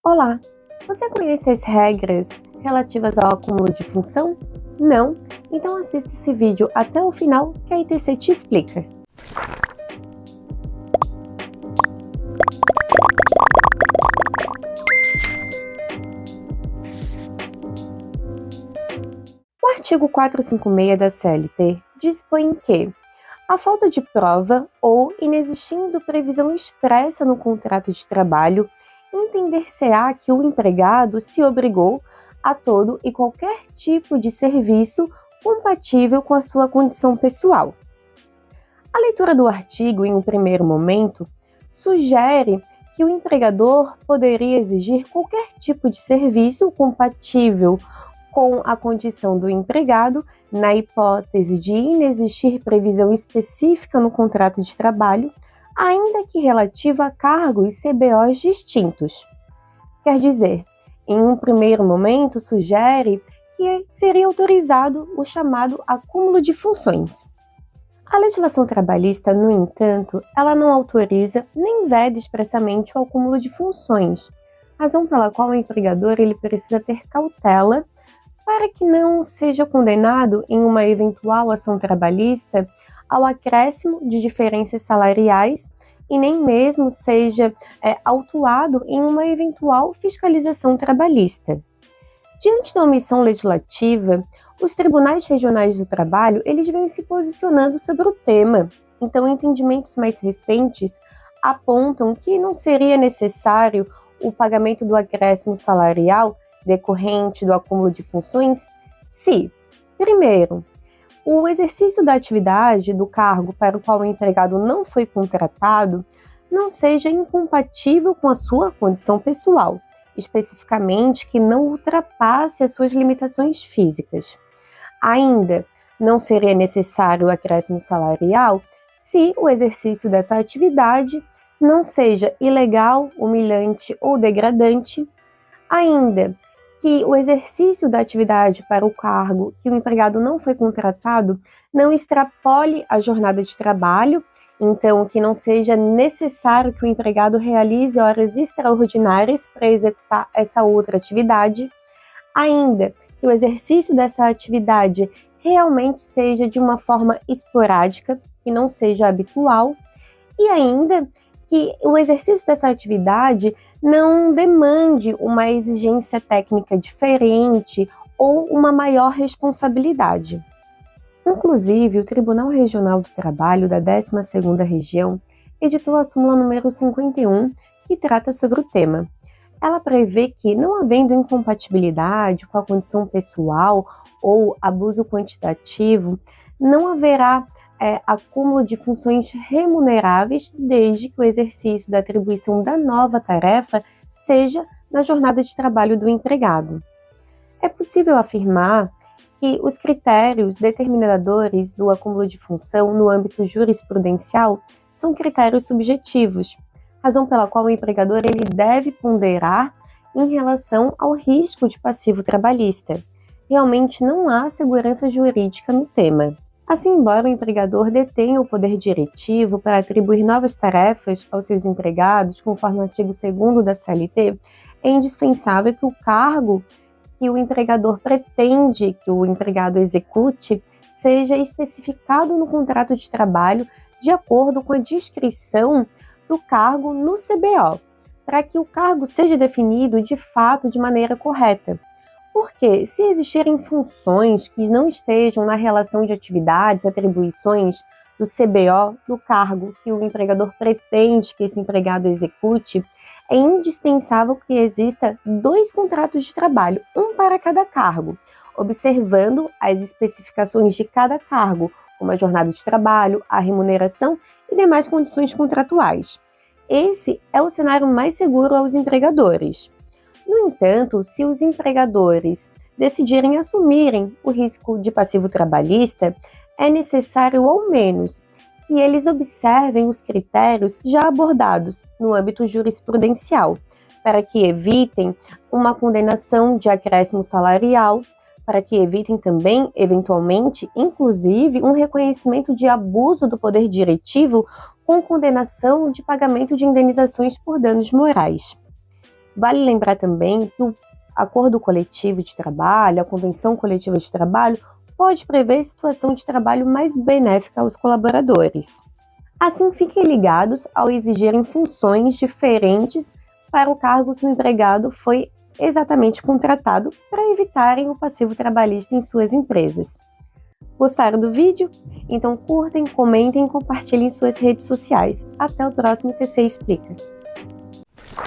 Olá, você conhece as regras relativas ao acúmulo de função? Não? Então assista esse vídeo até o final que a ITC te explica. O artigo 456 da CLT dispõe que a falta de prova ou inexistindo previsão expressa no contrato de trabalho, entender-se-á que o empregado se obrigou a todo e qualquer tipo de serviço compatível com a sua condição pessoal. A leitura do artigo, em um primeiro momento, sugere que o empregador poderia exigir qualquer tipo de serviço compatível com a condição do empregado, na hipótese de inexistir previsão específica no contrato de trabalho, ainda que relativa a cargos CBOs distintos. Quer dizer, em um primeiro momento, sugere que seria autorizado o chamado acúmulo de funções. A legislação trabalhista, no entanto, ela não autoriza nem veda expressamente o acúmulo de funções, razão pela qual o empregador ele precisa ter cautela para que não seja condenado em uma eventual ação trabalhista ao acréscimo de diferenças salariais e nem mesmo seja autuado em uma eventual fiscalização trabalhista. Diante da omissão legislativa, os tribunais regionais do trabalho eles vêm se posicionando sobre o tema. Então, entendimentos mais recentes apontam que não seria necessário o pagamento do acréscimo salarial decorrente do acúmulo de funções se, primeiro, o exercício da atividade do cargo para o qual o empregado não foi contratado não seja incompatível com a sua condição pessoal, especificamente que não ultrapasse as suas limitações físicas. Ainda, não seria necessário o acréscimo salarial se o exercício dessa atividade não seja ilegal, humilhante ou degradante. Ainda, que o exercício da atividade para o cargo que o empregado não foi contratado não extrapole a jornada de trabalho, então que não seja necessário que o empregado realize horas extraordinárias para executar essa outra atividade. Ainda, que o exercício dessa atividade realmente seja de uma forma esporádica, que não seja habitual, e ainda que o exercício dessa atividade não demande uma exigência técnica diferente ou uma maior responsabilidade. Inclusive, o Tribunal Regional do Trabalho da 12ª Região editou a súmula número 51, que trata sobre o tema. Ela prevê que, não havendo incompatibilidade com a condição pessoal ou abuso quantitativo, não haverá acúmulo de funções remuneráveis desde que o exercício da atribuição da nova tarefa seja na jornada de trabalho do empregado. É possível afirmar que os critérios determinadores do acúmulo de função no âmbito jurisprudencial são critérios subjetivos, razão pela qual o empregador ele deve ponderar em relação ao risco de passivo trabalhista. Realmente não há segurança jurídica no tema. Assim, embora o empregador detenha o poder diretivo para atribuir novas tarefas aos seus empregados, conforme o artigo 2º da CLT, é indispensável que o cargo que o empregador pretende que o empregado execute seja especificado no contrato de trabalho de acordo com a descrição do cargo no CBO, para que o cargo seja definido de fato de maneira correta. Porque, se existirem funções que não estejam na relação de atividades, atribuições do CBO, do cargo que o empregador pretende que esse empregado execute, é indispensável que exista 2 contratos de trabalho, um para cada cargo, observando as especificações de cada cargo, como a jornada de trabalho, a remuneração e demais condições contratuais. Esse é o cenário mais seguro aos empregadores. No entanto, se os empregadores decidirem assumirem o risco de passivo trabalhista, é necessário, ao menos, que eles observem os critérios já abordados no âmbito jurisprudencial, para que evitem uma condenação de acréscimo salarial, para que evitem também, eventualmente, inclusive, um reconhecimento de abuso do poder diretivo com condenação de pagamento de indenizações por danos morais. Vale lembrar também que o acordo coletivo de trabalho, a convenção coletiva de trabalho, pode prever situação de trabalho mais benéfica aos colaboradores. Assim, fiquem ligados ao exigirem funções diferentes para o cargo que o empregado foi exatamente contratado para evitarem o passivo trabalhista em suas empresas. Gostaram do vídeo? Então curtem, comentem e compartilhem em suas redes sociais. Até o próximo TC Explica!